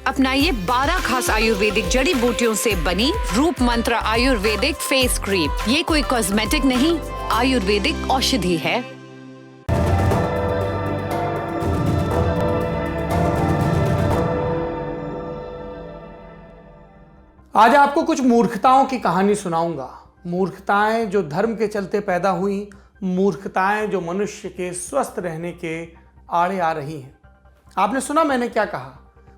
अपनाइए 12 खास आयुर्वेदिक जड़ी बूटियों से बनी रूप मंत्र आयुर्वेदिक फेस क्रीम। ये कोई कॉस्मेटिक नहीं, आयुर्वेदिक औषधि है। आज आपको कुछ मूर्खताओं की कहानी सुनाऊंगा। मूर्खताएं जो धर्म के चलते पैदा हुई, मूर्खताएं जो मनुष्य के स्वस्थ रहने के आड़े आ रही हैं। आपने सुना मैंने क्या कहा?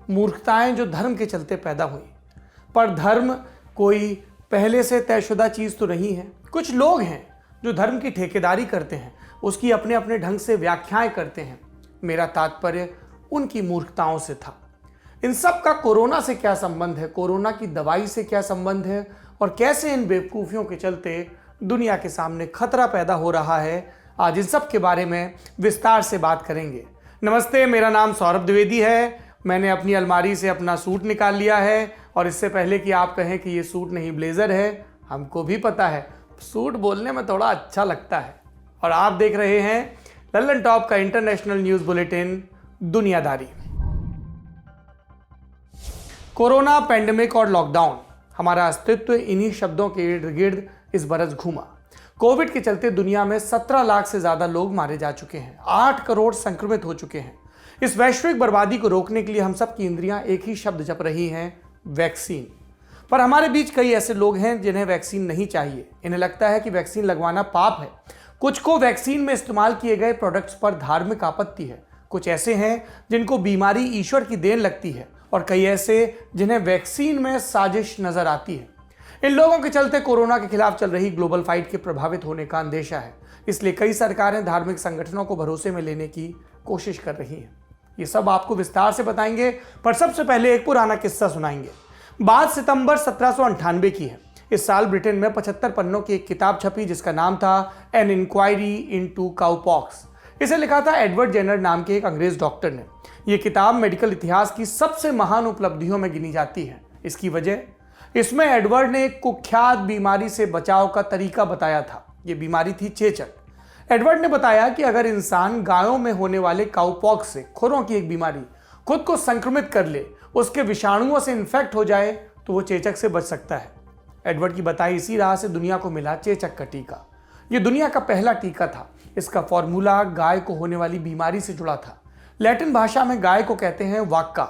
मूर्खताएं जो धर्म के चलते पैदा हुई। पर धर्म कोई पहले से तयशुदा चीज तो नहीं है। कुछ लोग हैं जो धर्म की ठेकेदारी करते हैं, उसकी अपने अपने ढंग से व्याख्याएं करते हैं। मेरा तात्पर्य उनकी मूर्खताओं से था। इन सब का कोरोना से क्या संबंध है? कोरोना की दवाई से क्या संबंध है? और कैसे इन बेवकूफियों के चलते दुनिया के सामने खतरा पैदा हो रहा है? आज इन सब के बारे में विस्तार से बात करेंगे। नमस्ते, मेरा नाम सौरभ द्विवेदी है। मैंने अपनी अलमारी से अपना सूट निकाल लिया है, और इससे पहले कि आप कहें कि ये सूट नहीं ब्लेजर है, हमको भी पता है सूट बोलने में थोड़ा अच्छा लगता है। और आप देख रहे हैं लल्लन टॉप का इंटरनेशनल न्यूज बुलेटिन दुनियादारी। कोरोना, पैंडेमिक और लॉकडाउन, हमारा अस्तित्व इन्हीं शब्दों के इर्द गिर्द इस बरस घूमा। कोविड के चलते दुनिया में 17 लाख से ज्यादा लोग मारे जा चुके हैं, 8 करोड़ संक्रमित हो चुके हैं। इस वैश्विक बर्बादी को रोकने के लिए हम सब की इंद्रियां एक ही शब्द जप रही हैं, वैक्सीन। पर हमारे बीच कई ऐसे लोग हैं जिन्हें वैक्सीन नहीं चाहिए। इन्हें लगता है कि वैक्सीन लगवाना पाप है। कुछ को वैक्सीन में इस्तेमाल किए गए प्रोडक्ट्स पर धार्मिक आपत्ति है। कुछ ऐसे हैं जिनको बीमारी ईश्वर की देन लगती है, और कई ऐसे जिन्हें वैक्सीन में साजिश नजर आती है। इन लोगों के चलते कोरोना के खिलाफ चल रही ग्लोबल फाइट के प्रभावित होने का अंदेशा है। इसलिए कई सरकारें धार्मिक संगठनों को भरोसे में लेने की कोशिश कर रही हैं। ये सब आपको विस्तार से बताएंगे, पर सबसे पहले एक पुराना किस्सा सुनाएंगे। बात सितंबर 1798 की है। इस साल ब्रिटेन में 75 पन्नों की एक किताब छपी जिसका नाम था एन इंक्वायरी इनटू काउपॉक्स। इसे लिखा था एडवर्ड जेनर नाम के एक अंग्रेज डॉक्टर ने। यह किताब मेडिकल इतिहास की सबसे महान उपलब्धियों में गिनी जाती है। इसकी वजह, इसमें एडवर्ड ने एक कुख्यात बीमारी से बचाव का तरीका बताया था। यह बीमारी थी चेचक। एडवर्ड ने बताया कि अगर इंसान गायों में होने वाले काउपॉक्स से, खुरों की एक बीमारी, खुद को संक्रमित कर ले, उसके विषाणुओं से इन्फेक्ट हो जाए, तो वो चेचक से बच सकता है। एडवर्ड की बताई इसी राह से दुनिया को मिला चेचक का टीका। यह दुनिया का पहला टीका था। इसका फॉर्मूला गाय को होने वाली बीमारी से जुड़ा था। लैटिन भाषा में गाय को कहते हैं वाक्का।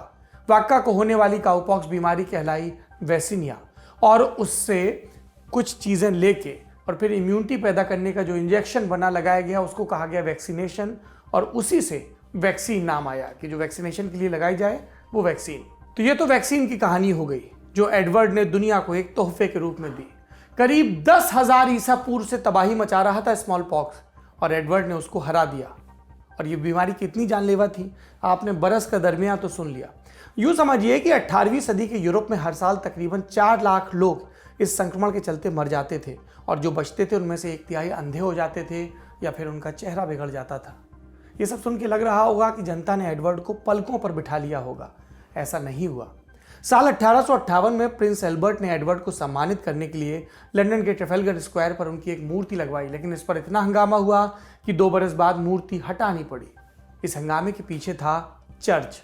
वाक्का को होने वाली काउपॉक्स बीमारी कहलाई वैक्सीनिया, और उससे कुछ चीजें लेके और फिर इम्यूनिटी पैदा करने का जो इंजेक्शन बना लगाया गया उसको कहा गया वैक्सीनेशन, और उसी से वैक्सीन नाम आया कि जो वैक्सीनेशन के लिए लगाई जाए वो वैक्सीन। तो ये तो वैक्सीन की कहानी हो गई जो एडवर्ड ने दुनिया को एक तोहफे के रूप में दी। करीब 10,000 ईसा पूर्व से तबाही मचा रहा था स्मॉल पॉक्स, और एडवर्ड ने उसको हरा दिया। और ये बीमारी कितनी जानलेवा थी, आपने बरस का दरमियान तो सुन लिया। यूं समझिए कि 18वीं सदी के यूरोप में हर साल तकरीबन 4 लाख लोग इस संक्रमण के चलते मर जाते थे, और जो बचते थे उनमें से 1/3 अंधे हो जाते थे या फिर उनका चेहरा बिगड़ जाता था। ये सब सुन के लग रहा होगा कि जनता ने एडवर्ड को पलकों पर बिठा लिया होगा। ऐसा नहीं हुआ। साल 1858 में प्रिंस एल्बर्ट ने एडवर्ड को सम्मानित करने के लिए लंदन के ट्रफेलगर स्क्वायर पर उनकी एक मूर्ति लगवाई, लेकिन इस पर इतना हंगामा हुआ कि 2 बरस बाद मूर्ति हटानी पड़ी। इस हंगामे के पीछे था चर्च।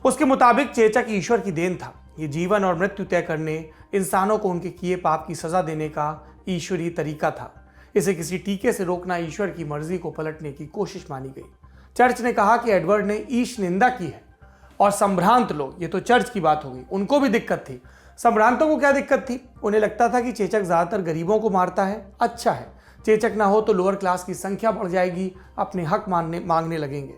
उसके मुताबिक चेचक ईश्वर की देन था। ये जीवन और मृत्यु तय करने, इंसानों को उनके किए पाप की सजा देने का ईश्वरीय तरीका था। इसे किसी टीके से रोकना ईश्वर की मर्जी को पलटने की कोशिश मानी गई। चर्च ने कहा कि एडवर्ड ने ईश निंदा की है। और संभ्रांत लोग, ये तो चर्च की बात हो गई, उनको भी दिक्कत थी। संभ्रांतों को क्या दिक्कत थी? उन्हें लगता था कि चेचक ज्यादातर गरीबों को मारता है। अच्छा है, चेचक ना हो तो लोअर क्लास की संख्या बढ़ जाएगी, अपने हक मांगने लगेंगे।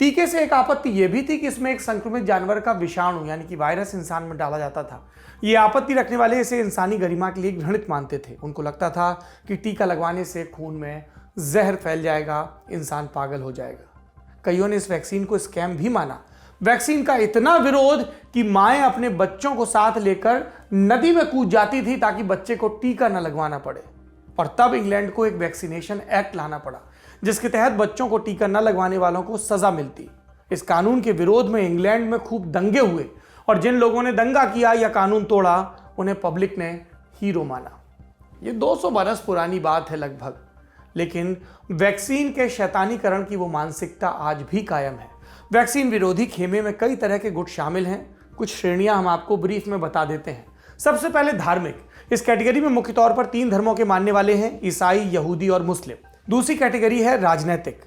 टीके से एक आपत्ति यह भी थी कि इसमें एक संक्रमित जानवर का विषाणु यानी कि वायरस इंसान में डाला जाता था। ये आपत्ति रखने वाले इसे इंसानी गरिमा के लिए घृणित मानते थे। उनको लगता था कि टीका लगवाने से खून में जहर फैल जाएगा, इंसान पागल हो जाएगा। कईयों ने इस वैक्सीन को स्कैम भी माना। वैक्सीन का इतना विरोध कि माएं अपने बच्चों को साथ लेकर नदी में कूद जाती थी ताकि बच्चे को टीका न लगवाना पड़े। और तब इंग्लैंड को एक वैक्सीनेशन एक्ट लाना पड़ा जिसके तहत बच्चों को टीका न लगवाने वालों को सजा मिलती। इस कानून के विरोध में इंग्लैंड में खूब दंगे हुए, और जिन लोगों ने दंगा किया या कानून तोड़ा उन्हें पब्लिक ने हीरो माना। ये 200 बरस पुरानी बात है लगभग, लेकिन वैक्सीन के शैतानीकरण की वो मानसिकता आज भी कायम है। वैक्सीन विरोधी खेमे में कई तरह के गुट शामिल हैं कुछ श्रेणियां हम आपको ब्रीफ में बता देते हैं। सबसे पहले धार्मिक। इस कैटेगरी में मुख्य तौर पर 3 धर्मों के मानने वाले हैं, ईसाई, यहूदी और मुस्लिम। दूसरी कैटेगरी है राजनीतिक।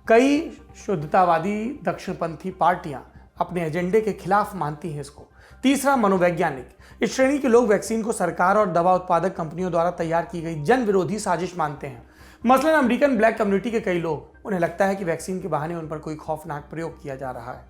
कई शुद्धतावादी दक्षिणपंथी पार्टियां अपने एजेंडे के खिलाफ मानती हैं इसको। तीसरा मनोवैज्ञानिक। इस श्रेणी के लोग वैक्सीन को सरकार और दवा उत्पादक कंपनियों द्वारा तैयार की गई जन विरोधी साजिश मानते हैं। मसलन अमेरिकन ब्लैक कम्युनिटी के कई लोग, उन्हें लगता है कि वैक्सीन के बहाने उन पर कोई खौफनाक प्रयोग किया जा रहा है।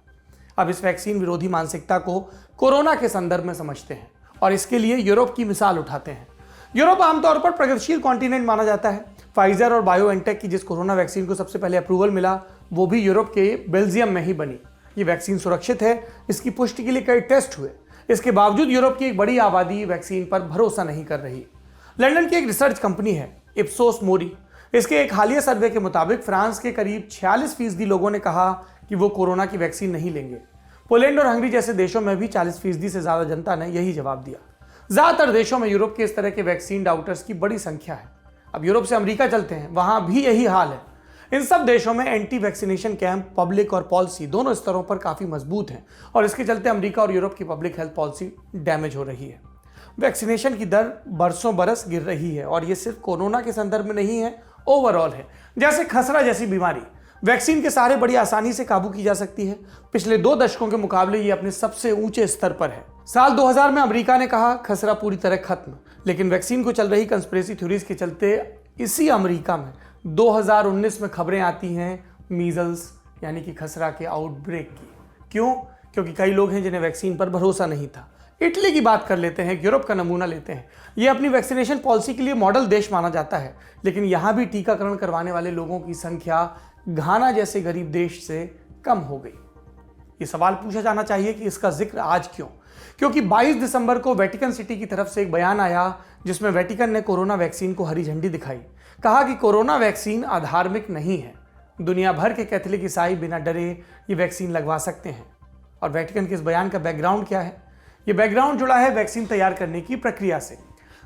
अब इस वैक्सीन विरोधी मानसिकता को कोरोना के संदर्भ में समझते हैं और इसके लिए यूरोप की मिसाल उठाते हैं। यूरोप आमतौर पर प्रगतिशील कॉन्टिनेंट माना जाता है। फाइजर और बायोएनटेक की जिस कोरोना वैक्सीन को सबसे पहले अप्रूवल मिला, वो भी यूरोप के बेल्जियम में ही बनी। ये वैक्सीन सुरक्षित है, इसकी पुष्टि के लिए कई टेस्ट हुए। इसके बावजूद यूरोप की एक बड़ी आबादी वैक्सीन पर भरोसा नहीं कर रही। लंदन की एक रिसर्च कंपनी है इप्सोस मोरी। इसके एक हालिया सर्वे के मुताबिक फ्रांस के करीब 46% लोगों ने कहा कि वो कोरोना की वैक्सीन नहीं लेंगे। पोलैंड और हंगरी जैसे देशों में भी 40% से ज्यादा जनता ने यही जवाब दिया। ज्यादातर देशों में यूरोप के इस तरह के वैक्सीन डाउटर्स की बड़ी संख्या है। अब यूरोप से अमेरिका चलते हैं, वहां भी यही हाल है। इन सब देशों में एंटी वैक्सीनेशन कैंप, पब्लिक और पॉलिसी दोनों स्तरों पर काफी मजबूत हैं और इसके चलते अमेरिका और यूरोप की पब्लिक हेल्थ पॉलिसी डैमेज हो रही है। वैक्सीनेशन की दर बरसों बरस गिर रही है और ये सिर्फ कोरोना के संदर्भ में नहीं है, ओवरऑल है। जैसे खसरा जैसी बीमारी वैक्सीन के सहारे बड़ी आसानी से काबू की जा सकती है। पिछले 2 दशकों के मुकाबले ये अपने सबसे ऊंचे स्तर पर है। साल 2000 में अमेरिका ने कहा खसरा पूरी तरह खत्म, लेकिन वैक्सीन को चल रही कंस्पिरेसी थ्योरीज के चलते इसी अमेरिका में 2019 में खबरें आती हैं मीजल्स यानी कि खसरा के आउटब्रेक की। क्यों? क्योंकि कई लोग हैं जिन्हें वैक्सीन पर भरोसा नहीं था। इटली की बात कर लेते हैं, यूरोप का नमूना लेते हैं। ये अपनी वैक्सीनेशन पॉलिसी के लिए मॉडल देश माना जाता है, लेकिन यहाँ भी टीकाकरण करवाने वाले लोगों की संख्या घाना जैसे गरीब देश से कम हो गई। ये सवाल पूछा जाना चाहिए कि इसका जिक्र आज क्यों? क्योंकि 22 दिसंबर को वेटिकन सिटी की तरफ से एक बयान आया जिसमें वेटिकन ने कोरोना वैक्सीन को हरी झंडी दिखाई। कहा कि कोरोना वैक्सीन अधार्मिक नहीं है, दुनिया भर के कैथोलिक ईसाई बिना डरे ये वैक्सीन लगवा सकते हैं। और वेटिकन के इस बयान का बैकग्राउंड क्या है? ये बैकग्राउंड जुड़ा है वैक्सीन तैयार करने की प्रक्रिया से।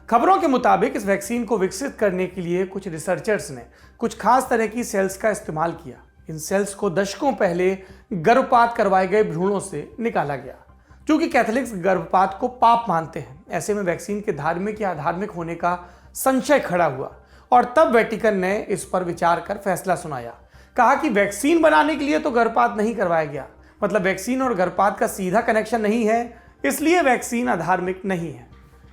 खबरों के मुताबिक इस वैक्सीन को विकसित करने के लिए कुछ रिसर्चर्स ने कुछ खास तरह की सेल्स का इस्तेमाल किया। इन सेल्स को दशकों पहले गर्भपात करवाए गए भ्रूणों से निकाला गया। क्योंकि कैथोलिक्स गर्भपात को पाप मानते हैं, ऐसे में वैक्सीन के धार्मिक या अधार्मिक होने का संशय खड़ा हुआ और तब वेटिकन ने इस पर विचार कर फैसला सुनाया। कहा कि वैक्सीन बनाने के लिए तो गर्भपात नहीं करवाया गया, मतलब वैक्सीन और गर्भपात का सीधा कनेक्शन नहीं है, इसलिए वैक्सीन अधार्मिक नहीं है।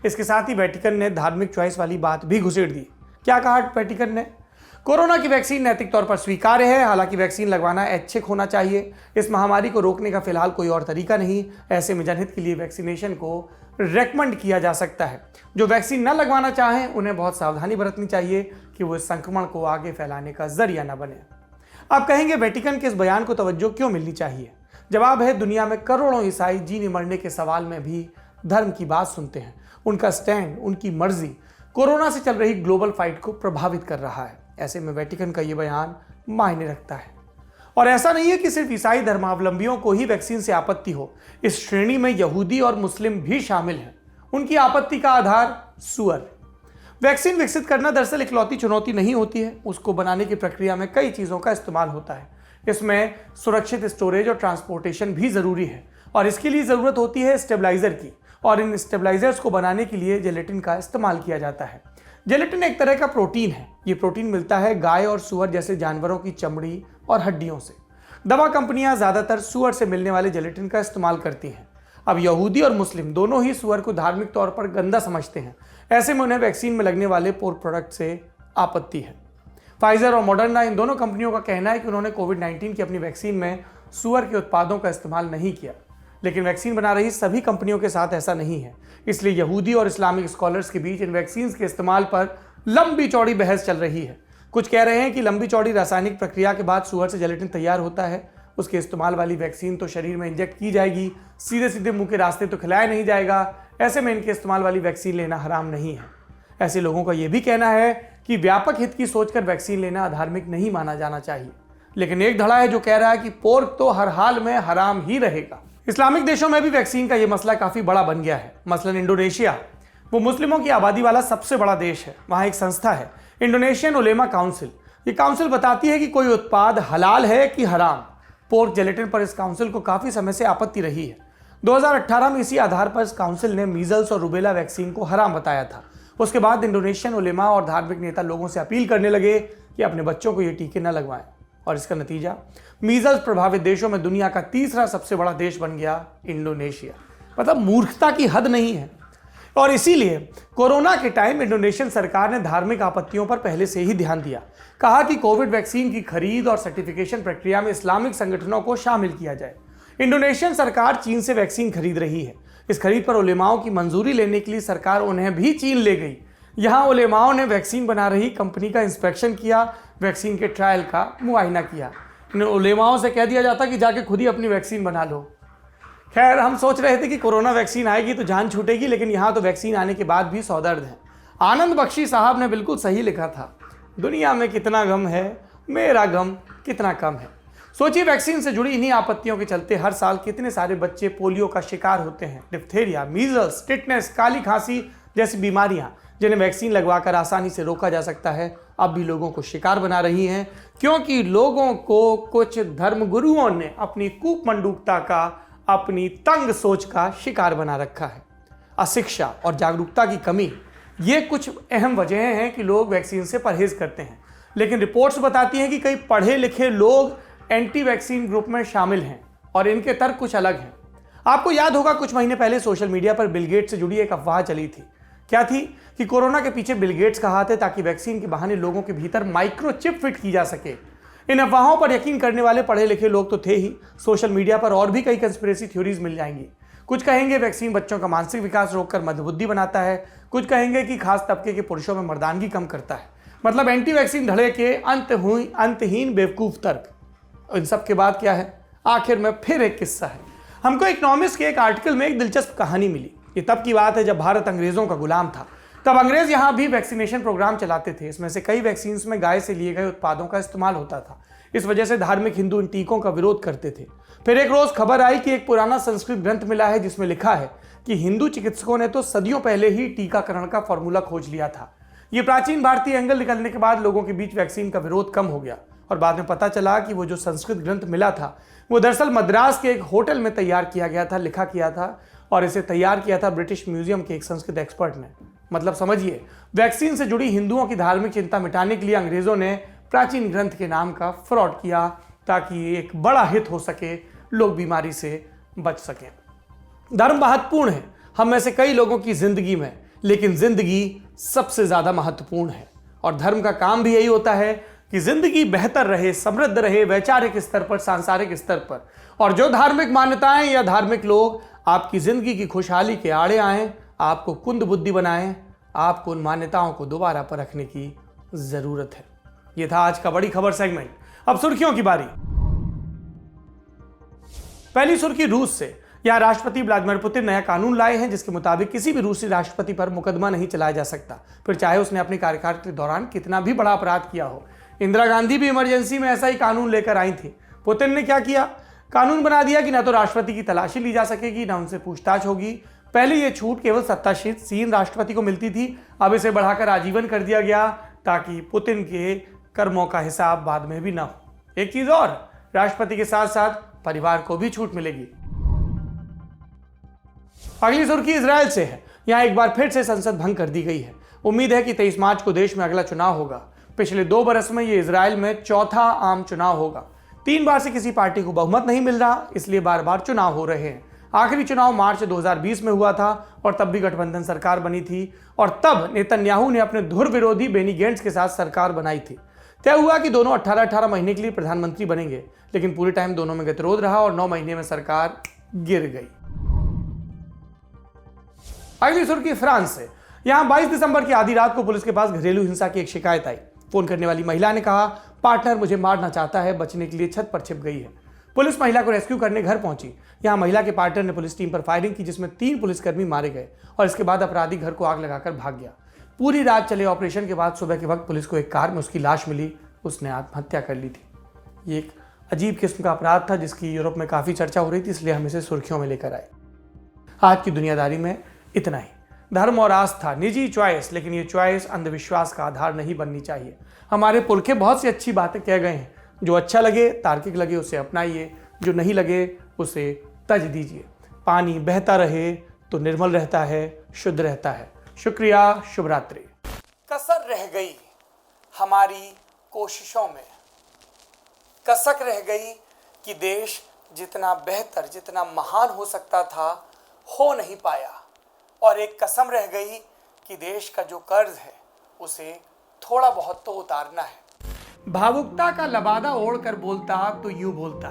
इसके साथ ही वेटिकन ने धार्मिक चॉइस वाली बात भी घुसेड़ दी। क्या कहा वेटिकन ने? कोरोना की वैक्सीन नैतिक तौर पर स्वीकार्य है, हालांकि वैक्सीन लगवाना ऐच्छिक होना चाहिए। इस महामारी को रोकने का फिलहाल कोई और तरीका नहीं। ऐसे में जनहित के लिए वैक्सीनेशन को रेकमेंड किया जा सकता है। जो वैक्सीन न लगवाना चाहें उन्हें बहुत सावधानी बरतनी चाहिए कि वो इस संक्रमण को आगे फैलाने का जरिया न बने। आप कहेंगे वेटिकन के इस बयान को तवज्जो क्यों मिलनी चाहिए? जवाब है, दुनिया में करोड़ों ईसाई जीने मरने के सवाल में भी धर्म की बात सुनते हैं। उनका स्टैंड, उनकी मर्जी कोरोना से चल रही ग्लोबल फाइट को प्रभावित कर रहा है। ऐसे में वेटिकन का ये बयान मायने रखता है। और ऐसा नहीं है कि सिर्फ ईसाई धर्मावलंबियों को ही वैक्सीन से आपत्ति हो। इस श्रेणी में यहूदी और मुस्लिम भी शामिल हैं। उनकी आपत्ति का आधार सुअर। वैक्सीन विकसित करना दरअसल इकलौती चुनौती नहीं होती है, उसको बनाने की प्रक्रिया में कई चीज़ों का इस्तेमाल होता है। इसमें सुरक्षित स्टोरेज और ट्रांसपोर्टेशन भी ज़रूरी है और इसके लिए ज़रूरत होती है स्टेबलाइज़र की, और इन स्टेबलाइजर्स को बनाने के लिए जेलेटिन का इस्तेमाल किया जाता है। जेलेटिन एक तरह का प्रोटीन है। ये प्रोटीन मिलता है गाय और सुअर जैसे जानवरों की चमड़ी और हड्डियों से। दवा कंपनियां ज़्यादातर सुअर से मिलने वाले जेलेटिन का इस्तेमाल करती हैं। अब यहूदी और मुस्लिम दोनों ही सुअर को धार्मिक तौर पर गंदा समझते हैं। ऐसे में उन्हें वैक्सीन में लगने वाले पोर्क प्रोडक्ट से आपत्ति है। फाइजर और मॉडर्ना, इन दोनों कंपनियों का कहना है कि उन्होंने कोविड-19 की अपनी वैक्सीन में सुअर के उत्पादों का इस्तेमाल नहीं किया, लेकिन वैक्सीन बना रही सभी कंपनियों के साथ ऐसा नहीं है। इसलिए यहूदी और इस्लामिक स्कॉलर्स के बीच इन वैक्सीन के इस्तेमाल पर लंबी चौड़ी बहस चल रही है। कुछ कह रहे हैं कि लंबी चौड़ी रासायनिक प्रक्रिया के बाद सुअर से जेलेटिन तैयार होता है, उसके इस्तेमाल वाली वैक्सीन तो शरीर में इंजेक्ट की जाएगी, सीधे सीधे मुंह के रास्ते तो खिलाया नहीं जाएगा। ऐसे में इनके इस्तेमाल वाली वैक्सीन लेना हराम नहीं है। ऐसे लोगों का यह भी कहना है कि व्यापक हित की सोचकर वैक्सीन लेना अधार्मिक नहीं माना जाना चाहिए। लेकिन एक धड़ा है जो कह रहा है कि पोर्क तो हर हाल में हराम ही रहेगा। इस्लामिक देशों में भी वैक्सीन का यह मसला काफी बड़ा बन गया है। मसलन इंडोनेशिया, वो मुस्लिमों की आबादी वाला सबसे बड़ा देश है। वहां एक संस्था है, इंडोनेशियन उलेमा काउंसिल। ये काउंसिल बताती है कि कोई उत्पाद हलाल है कि हराम। पोर्क जेलेटिन पर इस काउंसिल को काफी समय से आपत्ति रही है। 2018 में इसी आधार पर इस काउंसिल ने मीजल्स और रूबेला वैक्सीन को हराम बताया था। उसके बाद इंडोनेशियन उलेमा और धार्मिक नेता लोगों से अपील करने लगे कि अपने बच्चों को ये टीके न लगवाएं, और इसका नतीजा मीजल्स प्रभावित देशों में दुनिया का तीसरा सबसे बड़ा देश बन गया इंडोनेशिया। मतलब मूर्खता की हद नहीं है। और इसीलिए कोरोना के टाइम इंडोनेशियन सरकार ने धार्मिक आपत्तियों पर पहले से ही ध्यान दिया। कहा कि कोविड वैक्सीन की खरीद और सर्टिफिकेशन प्रक्रिया में इस्लामिक संगठनों को शामिल किया जाए। इंडोनेशियन सरकार चीन से वैक्सीन खरीद रही है। इस खरीद पर उलेमाओं की मंजूरी लेने के लिए सरकार उन्हें भी चीन ले गई। यहाँ उलेमाओं ने वैक्सीन बना रही कंपनी का इंस्पेक्शन किया, वैक्सीन के ट्रायल का मुआयना किया। इन उलेमाओं से कह दिया जाता कि जाके खुद ही अपनी वैक्सीन बना लो। खैर, हम सोच रहे थे कि कोरोना वैक्सीन आएगी तो जान छूटेगी, लेकिन यहाँ तो वैक्सीन आने के बाद भी सौदर्द है। आनंद बख्शी साहब ने बिल्कुल सही लिखा था, दुनिया में कितना गम है, मेरा गम कितना कम है। सोचिए, वैक्सीन से जुड़ी इन्हीं आपत्तियों के चलते हर साल कितने सारे बच्चे पोलियो का शिकार होते हैं। डिप्थेरिया, मीजल्स, टिटनेस, काली खांसी जैसी बीमारियां जिन्हें वैक्सीन लगवाकर आसानी से रोका जा सकता है, अब भी लोगों को शिकार बना रही हैं, क्योंकि लोगों को कुछ धर्मगुरुओं ने अपनी कूपमंडूकता का, अपनी तंग सोच का शिकार बना रखा है। अशिक्षा और जागरूकता की कमी, ये कुछ अहम वजहें हैं कि लोग वैक्सीन से परहेज करते हैं। लेकिन रिपोर्ट्स बताती हैं कि कई पढ़े लिखे लोग एंटी वैक्सीन ग्रुप में शामिल हैं और इनके तर्क कुछ अलग हैं। आपको याद होगा, कुछ महीने पहले सोशल मीडिया पर बिल गेट्स से जुड़ी एक अफवाह चली थी। क्या थी कि कोरोना के पीछे बिल गेट्स का हाथ है, ताकि वैक्सीन के बहाने लोगों के भीतर माइक्रोचिप फिट की जा सके। इन अफवाहों पर यकीन करने वाले पढ़े लिखे लोग तो थे ही, सोशल मीडिया पर और भी कई कंस्पिरेसी थ्योरीज मिल जाएंगी। कुछ कहेंगे वैक्सीन बच्चों का मानसिक विकास रोककर मंदबुद्धि बनाता है, कुछ कहेंगे कि खास तबके के पुरुषों में मर्दानगी कम करता है। मतलब एंटी वैक्सीन धड़े के अंतहीन बेवकूफ तर्क। इन सब के बाद क्या है, आखिर में फिर एक किस्सा है। हमको इकोनॉमिस्ट के एक आर्टिकल में एक दिलचस्प कहानी मिली। ये तब की बात है जब भारत अंग्रेजों का गुलाम था। तब अंग्रेज यहाँ भी वैक्सीनेशन प्रोग्राम चलाते थे। इसमें से कई वैक्सीन में गाय से लिए गए उत्पादों का इस्तेमाल होता था। इस वजह से धार्मिक हिंदू इन टीकों का विरोध करते थे। फिर एक रोज खबर आई कि एक पुराना संस्कृत ग्रंथ मिला है जिसमें लिखा है कि हिंदू चिकित्सकों ने तो सदियों पहले ही टीकाकरण का फॉर्मूला खोज लिया था। ये प्राचीन भारतीय एंगल निकलने के बाद लोगों के बीच वैक्सीन का विरोध कम हो गया और बाद में पता चला कि वो जो संस्कृत ग्रंथ मिला था वो दरअसल मद्रास के एक होटल में तैयार किया गया था, लिखा किया था, और इसे तैयार किया था ब्रिटिश म्यूजियम के एक संस्कृत एक्सपर्ट ने। मतलब समझिए, वैक्सीन से जुड़ी हिंदुओं की धार्मिक चिंता मिटाने के लिए अंग्रेजों ने प्राचीन ग्रंथ के नाम का फ्रॉड किया ताकि एक बड़ा हित हो सके, लोग बीमारी से बच सकें। धर्म महत्वपूर्ण है हम में से कई लोगों की जिंदगी में, लेकिन जिंदगी सबसे ज्यादा महत्वपूर्ण है और धर्म का काम भी यही होता है कि जिंदगी बेहतर रहे, समृद्ध रहे, वैचारिक स्तर पर, सांसारिक स्तर पर। और जो धार्मिक मान्यताएं या धार्मिक लोग आपकी जिंदगी की खुशहाली के आड़े आए, आपको कुंद बुद्धि बनाएं, आपको उन मान्यताओं को दोबारा परखने की जरूरत है। यह था आज का बड़ी खबर सेगमेंट। अब सुर्खियों की बारी। पहली सुर्खी रूस से। यहां राष्ट्रपति व्लादिमीर पुतिन नया कानून लाए हैं जिसके मुताबिक किसी भी रूसी राष्ट्रपति पर मुकदमा नहीं चलाया जा सकता, फिर चाहे उसने अपने कार्यकाल के दौरान कितना भी बड़ा अपराध किया हो। इंदिरा गांधी भी इमरजेंसी में ऐसा ही कानून लेकर आई थी। पुतिन ने क्या किया, कानून बना दिया कि ना तो राष्ट्रपति की तलाशी ली जा सकेगी, ना उनसे पूछताछ होगी। पहले यह छूट केवल सत्तासीन राष्ट्रपति को मिलती थी, अब इसे बढ़ाकर आजीवन कर दिया गया ताकि पुतिन के कर्मों का हिसाब बाद में भी ना हो। एक चीज और, राष्ट्रपति के साथ साथ परिवार को भी छूट मिलेगी। अगली सुर्खी इजराइल से है। यहां एक बार फिर से संसद भंग कर दी गई है। उम्मीद है कि 23 मार्च को देश में अगला चुनाव होगा। पिछले 2 बरस में ये इजराइल में चौथा आम चुनाव होगा। 3 बार से किसी पार्टी को बहुमत नहीं मिल रहा, इसलिए बार बार चुनाव हो रहे हैं। आखिरी चुनाव मार्च 2020 में हुआ था और तब भी गठबंधन सरकार बनी थी और तब नेतन्याहू ने अपने धुर विरोधी बेनी गेंट्स के साथ सरकार बनाई थी। तय हुआ कि दोनों 18-18 महीने के लिए प्रधानमंत्री बनेंगे, लेकिन पूरे टाइम दोनों में गतिरोध रहा और 9 महीने में सरकार गिर गई। अगली सुर्खी फ्रांस से। यहां 22 दिसंबर की आधी रात को पुलिस के पास घरेलू हिंसा की एक शिकायत आई। फोन करने वाली महिला ने कहा, पार्टनर मुझे मारना चाहता है, बचने के लिए छत पर छिप गई है। पुलिस महिला को रेस्क्यू करने घर पहुंची। यहां महिला के पार्टनर ने पुलिस टीम पर फायरिंग की जिसमें 3 पुलिसकर्मी मारे गए और इसके बाद अपराधी घर को आग लगाकर भाग गया। पूरी रात चले ऑपरेशन के बाद सुबह के वक्त पुलिस को एक कार में उसकी लाश मिली, उसने आत्महत्या कर ली थी। ये एक अजीब किस्म का अपराध था जिसकी यूरोप में काफ़ी चर्चा हो रही थी, इसलिए हम इसे सुर्खियों में लेकर आए। आज की दुनियादारी में इतना ही। धर्म और आस्था निजी चॉइस, लेकिन ये चॉइस अंधविश्वास का आधार नहीं बननी चाहिए। हमारे पुरखे बहुत सी अच्छी बातें कह गए हैं, जो अच्छा लगे, तार्किक लगे उसे अपनाइए, जो नहीं लगे उसे तज दीजिए। पानी बहता रहे तो निर्मल रहता है, शुद्ध रहता है। शुक्रिया, शुभ रात्रि। कसर रह गई हमारी कोशिशों में, कसक रह गई कि देश जितना बेहतर, जितना महान हो सकता था, हो नहीं पाया। और एक कसम रह गई कि देश का जो कर्ज है उसे थोड़ा बहुत तो उतारना है। भावुकता का लबादा ओढ़कर बोलता तो यूं बोलता,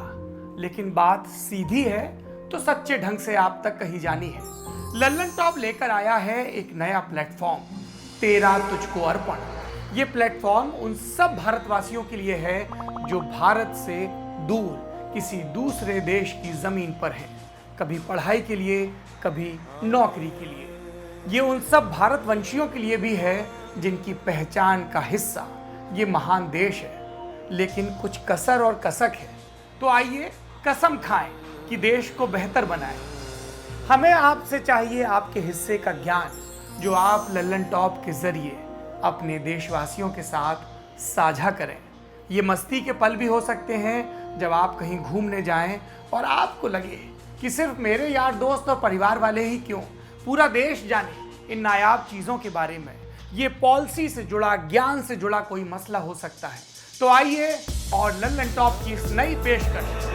लेकिन बात सीधी है तो सच्चे ढंग से आप तक कही जानी है। लल्लन टॉप लेकर आया है एक नया प्लेटफॉर्म, तेरा तुझको अर्पण। ये प्लेटफॉर्म उन सब भारतवासियों के लिए है जो भारत से दूर किसी दूसरे देश की जमीन पर हैं, कभी पढ़ाई के लिए, कभी नौकरी के लिए। ये उन सब भारतवंशियों के लिए भी है जिनकी पहचान का हिस्सा ये महान देश है, लेकिन कुछ कसर और कसक है। तो आइए कसम खाएं कि देश को बेहतर बनाएं। हमें आपसे चाहिए आपके हिस्से का ज्ञान, जो आप लल्लन टॉप के जरिए अपने देशवासियों के साथ साझा करें। ये मस्ती के पल भी हो सकते हैं जब आप कहीं घूमने जाएं और आपको लगे कि सिर्फ मेरे यार दोस्त और परिवार वाले ही क्यों, पूरा देश जाने इन नायाब चीज़ों के बारे में। ये पॉलिसी से जुड़ा, ज्ञान से जुड़ा कोई मसला हो सकता है। तो आइए और लल्लन टॉप की इस नई पेशकश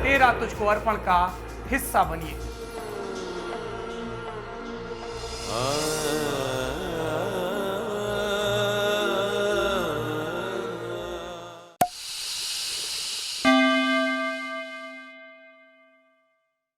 तेरा तुझको अर्पण का हिस्सा बनिए।